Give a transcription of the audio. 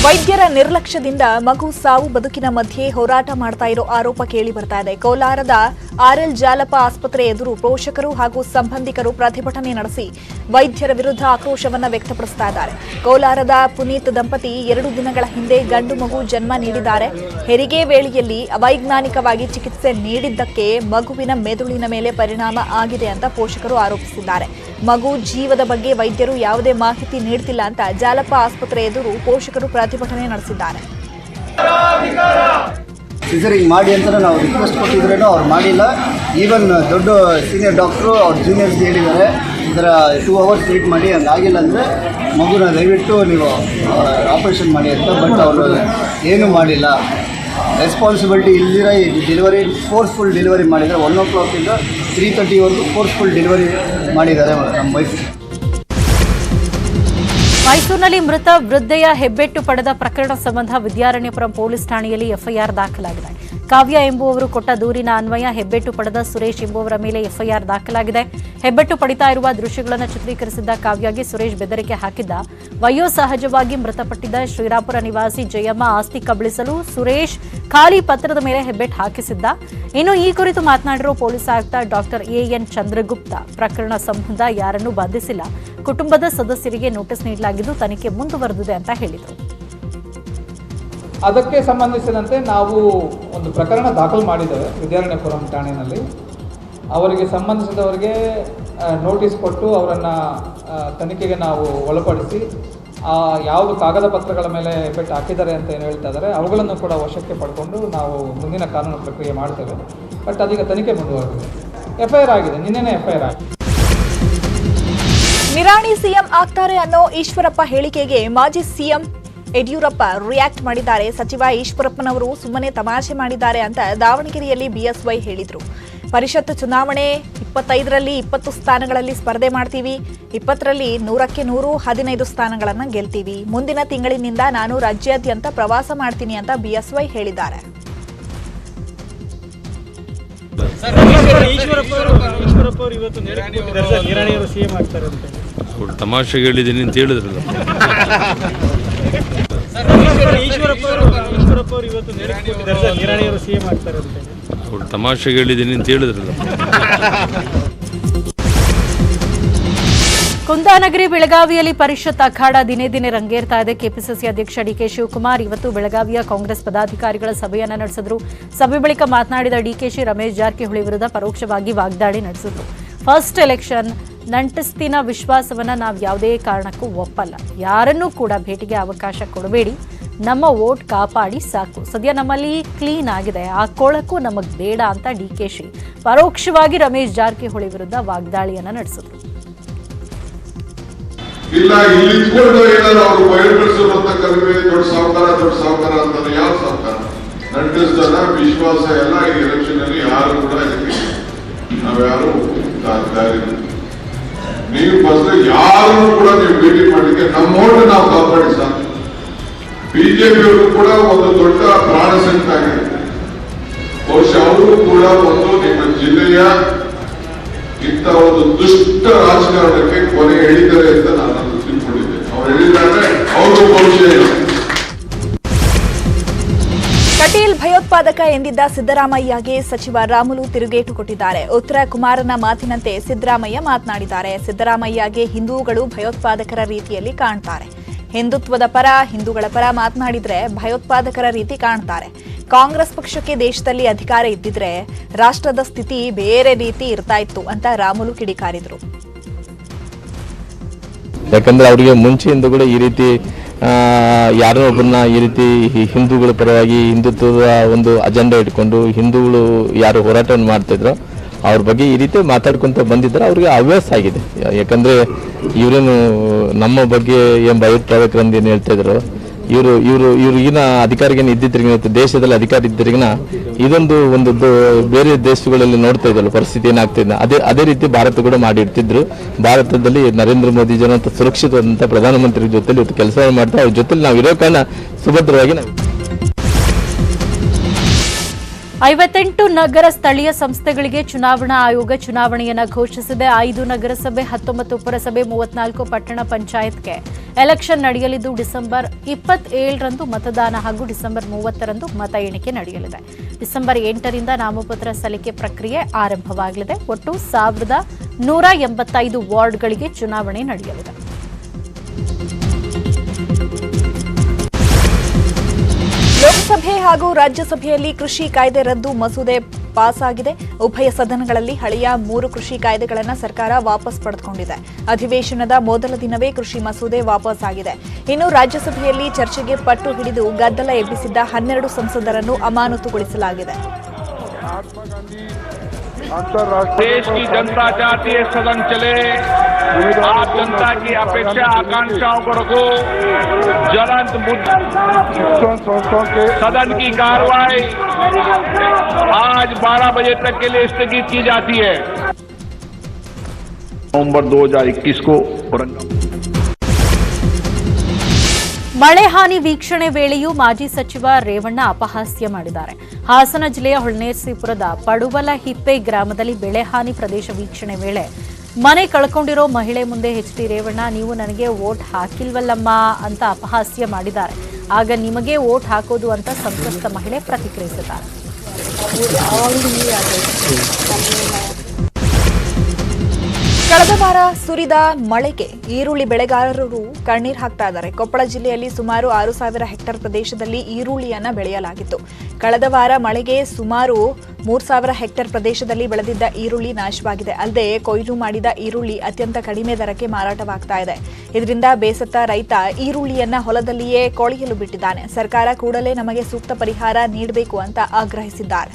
ವೈದ್ಯರ ನಿರ್ಲಕ್ಷ್ಯದಿಂದ ಮಗು ಸಾವು ಬದುಕಿನ ಮಧ್ಯೆ ಹೋರಾಟ ಮಾಡ್ತಾ ಇರೋ ಆರೋಪ ಕೇಳಿ ಬರ್ತಾ ಇದೆ. ಕೋಲಾರದ ಆರ್ಎಲ್ ಜಾಲಪ್ಪ ಆಸ್ಪತ್ರೆ ಎದುರು ಪೋಷಕರು ಹಾಗೂ ಸಂಬಂಧಿಕರು ಪ್ರತಿಭಟನೆ ನಡೆಸಿ ವೈದ್ಯರ ವಿರುದ್ಧ ಆಕ್ರೋಶವನ್ನ ವ್ಯಕ್ತಪಡಿಸ್ತಾ ಇದ್ದಾರೆ. ಕೋಲಾರದ ಪುನೀತ್ ದಂಪತಿ 2 ದಿನಗಳ ಹಿಂದೆ ಗಂಡು ಮಗು ಜನ್ಮ ನೀಡಿದ್ದಾರೆ. ಹೆರಿಗೆ ವೇಳೆಯಲ್ಲಿ ಅವೈಜ್ಞಾನಿಕವಾಗಿ ಚಿಕಿತ್ಸೆ ನೀಡಿದ್ದಕ್ಕೆ ಮಗುವಿನ ಮೆದುಳಿನ ಮೇಲೆ ಪರಿಣಾಮ ಆಗಿದೆ ಅಂತ ಪೋಷಕರು ಆರೋಪಿಸಿದ್ದಾರೆ. ಮಗು ಜೀವದ ಬಗ್ಗೆ ವೈದ್ಯರು ಯಾವುದೇ ಮಾಹಿತಿ ನೀಡುತ್ತಿಲ್ಲ ಅಂತ ಜಾಲಪ್ಪ ಆಸ್ಪತ್ರೆ ಎದುರು ಪೋಷಕರು ಪ್ರತಿಭಟನೆ ನಡೆಸಿದ್ದಾರೆ. ಸಿಸರಿಂಗ್ ಮಾಡಿ ಅಂತ ನಾವು ರಿಕ್ವೆಸ್ಟ್ ಕೊಟ್ಟಿದ್ರೂ ಅವ್ರು ಮಾಡಿಲ್ಲ. ಈವನ್ ದೊಡ್ಡ ಸೀನಿಯರ್ ಡಾಕ್ಟ್ರು ಅವ್ರ ಜೂನಿಯರ್ಸ್ ಹೇಳಿದ್ದಾರೆ ಇದರ 2 hours ವೇಟ್ ಮಾಡಿ ಹಂಗಾಗಿಲ್ಲ ಅಂದರೆ ಮಗುನ ದಯವಿಟ್ಟು ನೀವು ಆಪರೇಷನ್ ಮಾಡಿ ಅಂತ. ಬಟ್ ಅವರು ಏನೂ ಮಾಡಿಲ್ಲ. ರೆಸ್ಪಾನ್ಸಿಬಿಲಿಟಿ ಇಲ್ದಿರ ಈ ಡೆಲಿವರಿ ಫೋರ್ಸ್ಫುಲ್ ಡೆಲಿವರಿ ಮಾಡಿದ್ದಾರೆ. 1 o'clock 3:30ವರೆಗೂ ಫೋರ್ಸ್ಫುಲ್ ಡೆಲಿವರಿ ಮಾಡಿದ್ದಾರೆ ನಮ್ಮ ವೈಫ್. ಮೈಸೂರಿನಲ್ಲಿ ಮೃತ ವೃದ್ಧೆಯ ಹೆಬ್ಬೆಟ್ಟು ಪಡೆದ ಪ್ರಕರಣ ಸಂಬಂಧ ವಿದ್ಯಾರಣ್ಯಪುರಂ ಪೊಲೀಸ್ ಠಾಣೆಯಲ್ಲಿ ಎಫ್ಐಆರ್ ದಾಖಲಾಗಿದೆ. ಕಾವ್ಯ ಎಂಬುವವರು ಕೊಟ್ಟ ದೂರಿನ ಅನ್ವಯ ಹೆಬ್ಬೆಟ್ಟು ಪಡೆದ ಸುರೇಶ್ ಎಂಬುವರ ಮೇಲೆ ಎಫ್ಐಆರ್ ದಾಖಲಾಗಿದೆ. ಹೆಬ್ಬೆಟ್ಟು ಪಡಿತಾ ಇರುವ ದೃಶ್ಯಗಳನ್ನು ಚಿತ್ರೀಕರಿಸಿದ್ದ ಕಾವ್ಯಗೆ ಸುರೇಶ್ ಬೆದರಿಕೆ ಹಾಕಿದ್ದ. ವಯೋಸಹಜವಾಗಿ ಮೃತಪಟ್ಟಿದ್ದ ಶ್ರೀರಾಪುರ ನಿವಾಸಿ ಜಯಮ್ಮ ಆಸ್ತಿ ಕಬಳಿಸಲು ಸುರೇಶ್ ಖಾಲಿ ಪತ್ರದ ಮೇಲೆ ಹೆಬ್ಬೆಟ್ಟು ಹಾಕಿಸಿದ್ದ. ಇನ್ನು ಈ ಕುರಿತು ಮಾತನಾಡಿರುವ ಪೊಲೀಸ್ ಆಯುಕ್ತ ಡಾಕ್ಟರ್ ಎಎನ್ ಚಂದ್ರಗುಪ್ತ, ಪ್ರಕರಣ ಸಂಬಂಧ ಯಾರನ್ನೂ ಬಂಧಿಸಿಲ್ಲ, ಕುಟುಂಬದ ಸದಸ್ಯರಿಗೆ ನೋಟಿಸ್ ನೀಡಲಾಗಿದ್ದು ತನಿಖೆ ಮುಂದುವರೆದಿದೆ ಅಂತ ಹೇಳಿದರು. ಅದಕ್ಕೆ ಸಂಬಂಧಿಸಿದಂತೆ ನಾವು ಒಂದು ಪ್ರಕರಣ ದಾಖಲು ಮಾಡಿದ್ದೇವೆ ವಿದ್ಯಾರಣ್ಯಪುರಂ ಠಾಣೆಯಲ್ಲಿ. ಅವರಿಗೆ ಸಂಬಂಧಿಸಿದವರಿಗೆ ನೋಟಿಸ್ ಕೊಟ್ಟು ಅವರನ್ನು ತನಿಖೆಗೆ ನಾವು ಒಳಪಡಿಸಿ ಯಾವುದು ಕಾಗದ ಪತ್ರಗಳ ಮೇಲೆ ಪೆಟ್ಟು ಹಾಕಿದ್ದಾರೆ ಅಂತ ಏನು ಹೇಳ್ತಾ ಇದ್ದಾರೆ ಅವುಗಳನ್ನು ಕೂಡ ವಶಕ್ಕೆ ಪಡ್ಕೊಂಡು ನಾವು ಮುಂದಿನ ಕಾನೂನು ಪ್ರಕ್ರಿಯೆ ಮಾಡ್ತೇವೆ. ಬಟ್ ಅದೀಗ ತನಿಖೆ ಮುಂದುವರೆದಿದೆ. ಎಫ್ಐಆರ್ ಆಗಿದೆ, ನಿನ್ನೆನೇ ಎಫ್ಐಆರ್ ಆಗಿದೆ. ನಿರಾಣಿ ಸಿಎಂ ಆಗ್ತಾರೆ ಅನ್ನೋ ಈಶ್ವರಪ್ಪ ಹೇಳಿಕೆಗೆ ಮಾಜಿ ಸಿಎಂ ಯಡಿಯೂರಪ್ಪ ರಿಯಾಕ್ಟ್ ಮಾಡಿದ್ದಾರೆ. ಸಚಿವ ಈಶ್ವರಪ್ಪನವರು ಸುಮ್ಮನೆ ತಮಾಷೆ ಮಾಡಿದ್ದಾರೆ ಅಂತ ದಾವಣಗೆರೆಯಲ್ಲಿ ಬಿಎಸ್ವೈ ಹೇಳಿದರು. ಪರಿಷತ್ ಚುನಾವಣೆ 25ರಲ್ಲಿ 20 ಸ್ಥಾನಗಳಲ್ಲಿ ಸ್ಪರ್ಧೆ ಮಾಡ್ತೀವಿ, 20ರಲ್ಲಿ 100ಕ್ಕೆ 100 15 ಸ್ಥಾನಗಳನ್ನು ಗೆಲ್ತೀವಿ. ಮುಂದಿನ ತಿಂಗಳಿನಿಂದ ನಾನು ರಾಜ್ಯಾದ್ಯಂತ ಪ್ರವಾಸ ಮಾಡ್ತೀನಿ ಅಂತ ಬಿಎಸ್ವೈ ಹೇಳಿದ್ದಾರೆ. ತಮಾಷೆಗೆ ಹೇಳಿದ್ದೀನಿ ಅಂತ ಹೇಳಿದ್ರಲ್ಲ. ತಮಾಷೆಗೆ ಹೇಳಿದ್ದೀನಿ ಅಂತ ಹೇಳಿದ್ರಲ್ಲ. ಕುಂದಾನಗರಿ ಬೆಳಗಾವಿಯಲ್ಲಿ ಪರಿಷತ್ ಅಖಾಡ ದಿನೇ ದಿನೇ ರಂಗೇರ್ತಾ ಇದೆ. ಕೆಪಿಸಿಸಿ ಅಧ್ಯಕ್ಷ ಡಿಕೆ ಶಿವಕುಮಾರ್ ಇವತ್ತು ಬೆಳಗಾವಿಯ ಕಾಂಗ್ರೆಸ್ ಪದಾಧಿಕಾರಿಗಳ ಸಭೆಯನ್ನು ನಡೆಸಿದ್ರು. ಸಭೆ ಬಳಿಕ ಮಾತನಾಡಿದ ಡಿಕೆಶಿ ರಮೇಶ್ ಜಾರಕಿಹೊಳಿ ವಿರುದ್ಧ ಪರೋಕ್ಷವಾಗಿ ವಾಗ್ದಾಳಿ ನಡೆಸಿದ್ರು. ಫಸ್ಟ್ ಎಲೆಕ್ಷನ್ ನಂಟಸ್ತಿನ ವಿಶ್ವಾಸವನ್ನ ನಾವು ಯಾವುದೇ ಕಾರಣಕ್ಕೂ ಒಪ್ಪಲ್ಲ. ಯಾರನ್ನೂ ಕೂಡ ಭೇಟಿಗೆ ಅವಕಾಶ ಕೊಡಬೇಡಿ. ನಮ್ಮ ವೋಟ್ ಕಾಪಾಡಿ ಸಾಕು. ಸದ್ಯ ನಮ್ಮಲ್ಲಿ ಕ್ಲೀನ್ ಆಗಿದೆ, ಆ ಕೊಳಕು ನಮಗ್ ಬೇಡ ಅಂತ ಡಿಕೆಶಿ ಪರೋಕ್ಷವಾಗಿ ರಮೇಶ್ ಜಾರಕಿಹೊಳಿ ವಿರುದ್ಧ ವಾಗ್ದಾಳಿಯನ್ನ ನಡೆಸಿದ್ರು. ಇಲ್ಲ ಇಲ್ಲಿ ಇಟ್ಕೊಂಡು ಏನಾದ್ರು ಅವರು ಬಯಲ್ಪಡಿಸಿರುವಂತ ಕಡಿಮೆ ದೊಡ್ಡ ಸಾವುಕಾರ ಅಂತಾರೆ. ಯಾವ ಸಾವುಕಾರ ನಂಟಿಸ್ತಾರ ವಿಶ್ವಾಸ ಎಲ್ಲ ಈ ಎಲೆಕ್ಷನ್ ಅಲ್ಲಿ ಯಾರು ಕೂಡ ನಾವ್ಯಾರು ನೀವು ಬಸ್ ಯಾರು ಕೂಡ ನೀವು ಭೇಟಿ ಮಾಡಲಿಕ್ಕೆ ನಮ್ಮ ಓಟ್ ನಾವು ಕಾಪಾಡಿ ಸಾಕು. ಬಿಜೆಪಿಯವರು ಕೂಡ ಒಂದು ದೊಡ್ಡ ಪ್ರಾಣ ಸಂಕಟ ಆಗಿದೆ. ಬಹುಶಃ ಅವರು ಕೂಡ ಒಂದು ನಿಮ್ಮ ಜಿಲ್ಲೆಯ ಇಂಥ ಒಂದು ದುಷ್ಟ ರಾಜಕಾರಣಕ್ಕೆ ಕೊನೆ ಹೇಳಿದ್ದಾರೆ ಅಂತ ನಾನು ತಿಳ್ಕೊಂಡಿದ್ದೆ. ಅವ್ರು ಹೇಳಿದ್ದಾರೆ ಅವರು ಭವಿಷ್ಯ. ಕಟೀಲ್ ಭಯೋತ್ಪಾದಕ ಎಂದಿದ್ದ ಸಿದ್ದರಾಮಯ್ಯಗೆ ಸಚಿವ ರಾಮುಲು ತಿರುಗೇಟು ಕೊಟ್ಟಿದ್ದಾರೆ. ಉತ್ತರ ಕುಮಾರನ ಮಾತಿನಂತೆ ಸಿದ್ದರಾಮಯ್ಯ ಮಾತನಾಡಿದ್ದಾರೆ. ಸಿದ್ದರಾಮಯ್ಯಗೆ ಹಿಂದೂಗಳು ಭಯೋತ್ಪಾದಕರ ರೀತಿಯಲ್ಲಿ ಕಾಣ್ತಾರೆ. ಹಿಂದುತ್ವದ ಪರ, ಹಿಂದೂಗಳ ಪರ ಮಾತನಾಡಿದ್ರೆ ಭಯೋತ್ಪಾದಕರ ರೀತಿ ಕಾಣ್ತಾರೆ. ಕಾಂಗ್ರೆಸ್ ಪಕ್ಷಕ್ಕೆ ದೇಶದಲ್ಲಿ ಅಧಿಕಾರ ಇದ್ದಿದ್ರೆ ರಾಷ್ಟ್ರದ ಸ್ಥಿತಿ ಬೇರೆ ರೀತಿ ಇರ್ತಾ ಇತ್ತು ಅಂತ ರಾಮುಲು ಕಿಡಿಕಾರಿದ್ರು. ಯಾಕಂದ್ರೆ ಅವರಿಗೆ ಮುಂಚೆಯಿಂದ ಕೂಡ ಈ ರೀತಿ ಯಾರೋ ಒಬ್ಬರನ್ನ ಈ ರೀತಿ ಹಿಂದೂಗಳ ಪರವಾಗಿ ಹಿಂದುತ್ವದ ಒಂದು ಅಜೆಂಡಾ ಇಟ್ಕೊಂಡು ಹಿಂದೂಗಳು ಯಾರು ಹೋರಾಟವನ್ನು ಮಾಡ್ತಿದ್ರು ಅವ್ರ ಬಗ್ಗೆ ಈ ರೀತಿ ಮಾತಾಡ್ಕೊಂತ ಬಂದಿದ್ರೆ ಅವ್ರಿಗೆ ಹವ್ಯಾಸ ಆಗಿದೆ. ಯಾಕಂದ್ರೆ ಇವರೇನು ನಮ್ಮ ಬಗ್ಗೆ ಏನ್ ಭಯೋತ್ಪಾದಕರಂದು ಏನು ಹೇಳ್ತಾ ಇದ್ರು, ಇವರು ಈಗಿನ ಅಧಿಕಾರಿಗೇನು ಇದ್ದಿದ್ರಿಗಿನ ದೇಶದಲ್ಲಿ ಅಧಿಕಾರ ಇದ್ರಿಗಿನ ಇದೊಂದು ಒಂದು ಬೇರೆ ದೇಶಗಳಲ್ಲಿ ನೋಡ್ತಾ ಇದ್ದಲ್ಲ ಪರಿಸ್ಥಿತಿ ಏನಾಗ್ತಿದೆ ಅದೇ ರೀತಿ ಭಾರತ ಕೂಡ ಮಾಡಿರ್ತಿದ್ರು. ಭಾರತದಲ್ಲಿ ನರೇಂದ್ರ ಮೋದಿ ಜನಂತ ಸುರಕ್ಷಿತವಾದಂತ ಪ್ರಧಾನಮಂತ್ರಿ ಜೊತೆ ಇವತ್ತು ಕೆಲಸ ಮಾಡ್ತಾ ಅವ್ರ ಜೊತೆ ನಾವು ಇರೋ ಕಾರಣ ಸುಭದ್ರವಾಗಿ ನಾವು 58 ನಗರ ಸ್ಥಳೀಯ ಸಂಸ್ಥೆಗಳಿಗೆ ಚುನಾವಣಾ ಆಯೋಗ ಚುನಾವಣೆಯನ್ನು ಘೋಷಿಸಿದೆ. 5 ನಗರಸಭೆ, 19 ಪುರಸಭೆ, 34 ಪಟ್ಟಣ ಪಂಚಾಯತ್ಗೆ ಎಲೆಕ್ಷನ್ ನಡೆಯಲಿದ್ದು ಡಿಸೆಂಬರ್ 27ರಂದು ಮತದಾನ ಹಾಗೂ ಡಿಸೆಂಬರ್ 30ರಂದು ಮತ ಎಣಿಕೆ ನಡೆಯಲಿದೆ. ಡಿಸೆಂಬರ್ 8ರಿಂದ ನಾಮಪತ್ರ ಸಲ್ಲಿಕೆ ಪ್ರಕ್ರಿಯೆ ಆರಂಭವಾಗಲಿದೆ. ಒಟ್ಟು 1185 ವಾರ್ಡ್ಗಳಿಗೆ ಚುನಾವಣೆ ನಡೆಯಲಿದೆ. ಲೋಕಸಭೆ ಹಾಗೂ ರಾಜ್ಯಸಭೆಯಲ್ಲಿ ಕೃಷಿ ಕಾಯ್ದೆ ರದ್ದು ಮಸೂದೆ ಪಾಸ್ ಆಗಿದೆ. ಉಭಯ ಸದನಗಳಲ್ಲಿ ಹಳೆಯ 3 ಕೃಷಿ ಕಾಯ್ದೆಗಳನ್ನು ಸರ್ಕಾರ ವಾಪಸ್ ಪಡೆದುಕೊಂಡಿದೆ. ಅಧಿವೇಶನದ ಮೊದಲ ದಿನವೇ ಕೃಷಿ ಮಸೂದೆ ವಾಪಸ್ ಆಗಿದೆ. ಇನ್ನು ರಾಜ್ಯಸಭೆಯಲ್ಲಿ ಚರ್ಚೆಗೆ ಪಟ್ಟು ಹಿಡಿದು ಗದ್ದಲ ಎಬ್ಬಿಸಿದ್ದ 12 ಸಂಸದರನ್ನು ಅಮಾನತುಗೊಳಿಸಲಾಗಿದೆ. देश की जनता चाहती है सदन चले, आप जनता की अपेक्षा आकांक्षाओं को रखो, ज्वलंत मुद्दे सदन की कार्रवाई आज 12 बजे तक के लिए स्थगित की जाती है. नवंबर 2021 को ಮಳೆ ಹಾನಿ ವೀಕ್ಷಣೆ ವೇಳೆಯೂ ಮಾಜಿ ಸಚಿವ ರೇವಣ್ಣ ಅಪಹಾಸ್ಯ ಮಾಡಿದ್ದಾರೆ. ಹಾಸನ ಜಿಲ್ಲೆಯ ಹೊಳ್ನೇಸಿಪುರದ ಪಡುವಲಹಿಪ್ಪೆ ಗ್ರಾಮದಲ್ಲಿ ಬೆಳೆ ಹಾನಿ ಪ್ರದೇಶ ವೀಕ್ಷಣೆ ವೇಳೆ ಮನೆ ಕಳ್ಕೊಂಡಿರೋ ಮಹಿಳೆ ಮುಂದೆ ಎಚ್.ಡಿ. ರೇವಣ್ಣ, ನೀವು ನನಗೆ ವೋಟ್ ಹಾಕಿಲ್ವಲ್ಲಮ್ಮ ಅಂತ ಅಪಹಾಸ್ಯ ಮಾಡಿದ್ದಾರೆ. ಆಗ ನಿಮಗೆ ವೋಟ್ ಹಾಕೋದು ಅಂತ ಸಂತ್ರಸ್ತ ಮಹಿಳೆ ಪ್ರತಿಕ್ರಿಯಿಸಿದ್ದಾರೆ. ಕಳೆದ ವಾರ ಸುರಿದ ಮಳೆಗೆ ಈರುಳ್ಳಿ ಬೆಳೆಗಾರರು ಕಣ್ಣೀರು ಹಾಕ್ತಾ ಇದ್ದಾರೆ. ಕೊಪ್ಪಳ ಜಿಲ್ಲೆಯಲ್ಲಿ ಸುಮಾರು 6,000 ಹೆಕ್ಟೇರ್ ಪ್ರದೇಶದಲ್ಲಿ ಈರುಳ್ಳಿಯನ್ನ ಬೆಳೆಯಲಾಗಿತ್ತು. ಕಳೆದ ವಾರ ಮಳೆಗೆ ಸುಮಾರು 3,000 ಹೆಕ್ಟೇರ್ ಪ್ರದೇಶದಲ್ಲಿ ಬೆಳೆದಿದ್ದ ಈರುಳ್ಳಿ ನಾಶವಾಗಿದೆ. ಅಲ್ಲದೆ ಕೊಯ್ಲು ಮಾಡಿದ ಈರುಳ್ಳಿ ಅತ್ಯಂತ ಕಡಿಮೆ ದರಕ್ಕೆ ಮಾರಾಟವಾಗ್ತಾ ಇದೆ. ಇದರಿಂದ ಬೇಸತ್ತ ರೈತ ಈರುಳ್ಳಿಯನ್ನ ಹೊಲದಲ್ಲಿಯೇ ಕೊಳೆಯಲು ಬಿಟ್ಟಿದ್ದಾನೆ. ಸರ್ಕಾರ ಕೂಡಲೇ ನಮಗೆ ಸೂಕ್ತ ಪರಿಹಾರ ನೀಡಬೇಕು ಅಂತ ಆಗ್ರಹಿಸಿದ್ದಾರೆ.